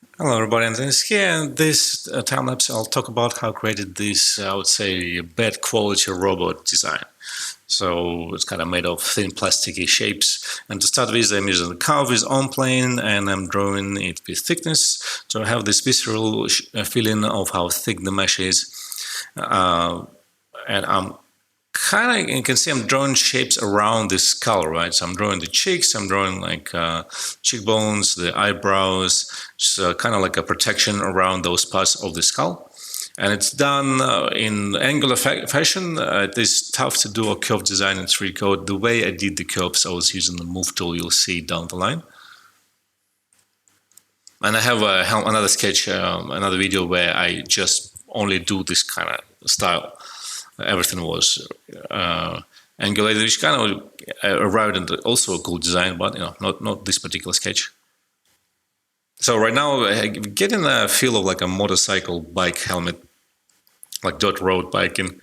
Hello everybody, and this here in this time lapse I'll talk about how I created this, I would say, bad quality robot design. So it's kind of made of thin plasticky shapes, and to start with I'm using the curve with on plane and I'm drawing it with thickness. So I have this visceral feeling of how thick the mesh is, and I'm kind of, you can see I'm drawing shapes around the skull, right? So I'm drawing the cheeks, I'm drawing like cheekbones, the eyebrows, so kind of like a protection around those parts of the skull. And it's done in angular fashion. It is tough to do a curve design in 3D code. The way I did the curves, I was using the move tool, you'll see down the line. And I have another sketch, another video where I just only do this kind of style. Everything was angulated, which kind of arrived at also a cool design, but not this particular sketch. So right now, I'm getting a feel of like a motorcycle bike helmet, like dirt road biking.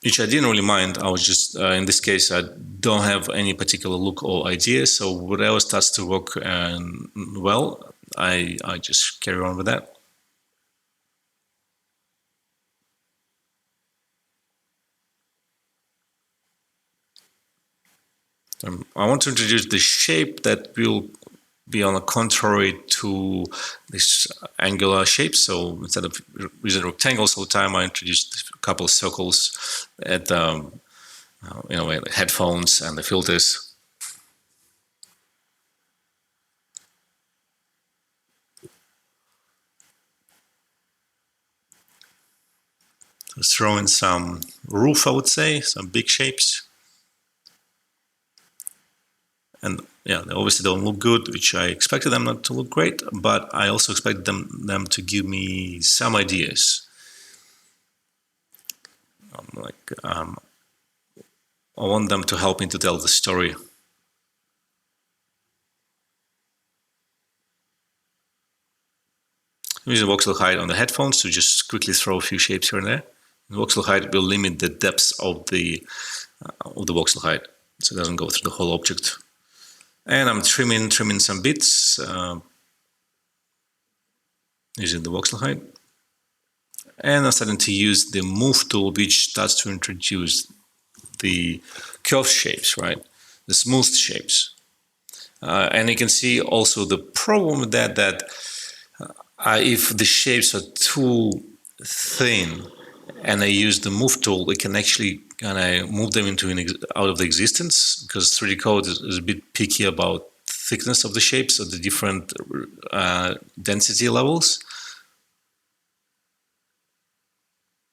Which I didn't really mind. I was just, in this case, I don't have any particular look or idea. So whatever starts to work well, I just carry on with that. I want to introduce the shape that will be on the contrary to this angular shape. So instead of using rectangles all the time, I introduced a couple of circles at the headphones and the filters. So throw in some roof, I would say, some big shapes. And yeah, they obviously don't look good, which I expected them not to look great, but I also expected them to give me some ideas. I want them to help me to tell the story. Use the voxel height on the headphones to just quickly throw a few shapes here and there. The voxel height will limit the depth of the voxel height, so it doesn't go through the whole object. And I'm trimming some bits using the voxel height. And I'm starting to use the move tool, which starts to introduce the curved shapes, right? The smooth shapes. And you can see also the problem with that if the shapes are too thin and I use the move tool, it can actually kind of move them out of the existence, because 3D code is a bit picky about thickness of the shapes of the different density levels.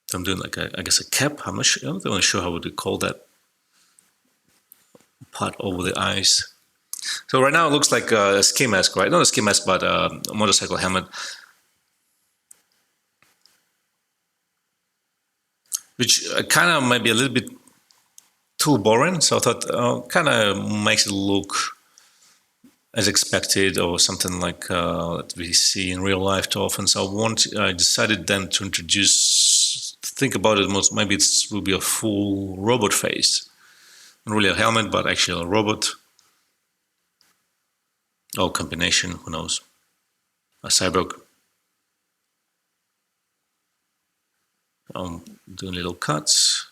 So I'm doing like I guess a cap. I'm not really sure how would you call that part over the eyes. So right now it looks like a ski mask, right? Not a ski mask, but a motorcycle helmet. Which kind of might be a little bit too boring. So I thought kind of makes it look as expected, or something like that we see in real life too often. So I decided then to think about it most, maybe it will be a full robot face. Not really a helmet, but actually a robot. Or combination, who knows. A cyborg. I'm doing little cuts.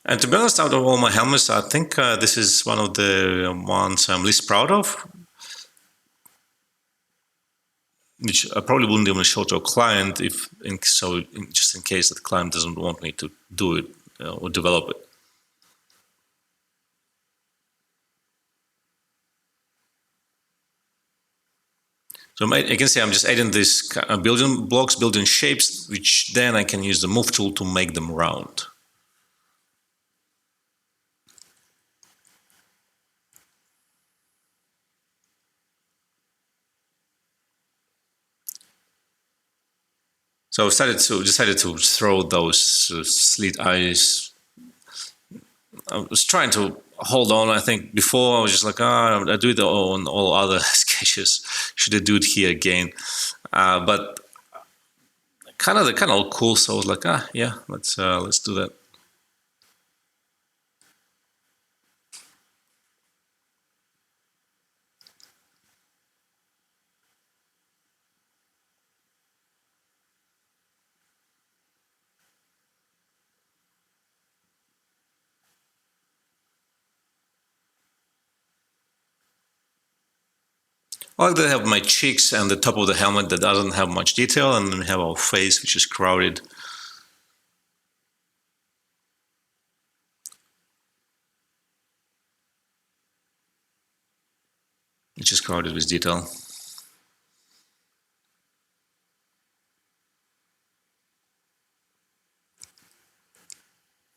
And to be honest, out of all my helmets, I think this is one of the ones I'm least proud of. Which I probably wouldn't even show to a client just in case that the client doesn't want me to do it or develop it. So you can see I'm just adding this building blocks, building shapes, which then I can use the move tool to make them round. So I decided to throw those slit eyes. I was trying to hold on. I think before I was just like, I do it on all other sketches. Should I do it here again? But kind of all cool. So I was like, yeah, let's do that. I like to have my cheeks and the top of the helmet that doesn't have much detail, and then we have our face, which is crowded. Which is crowded with detail.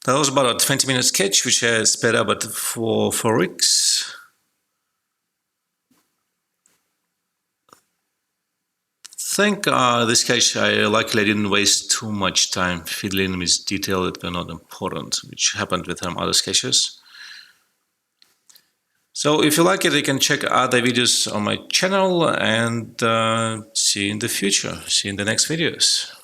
That was about a 20-minute sketch, which I sped up at 4 weeks. I think this sketch, luckily I didn't waste too much time fiddling with detail that were not important, which happened with some other sketches. So if you like it, you can check other videos on my channel, and see you in the future. See you in the next videos.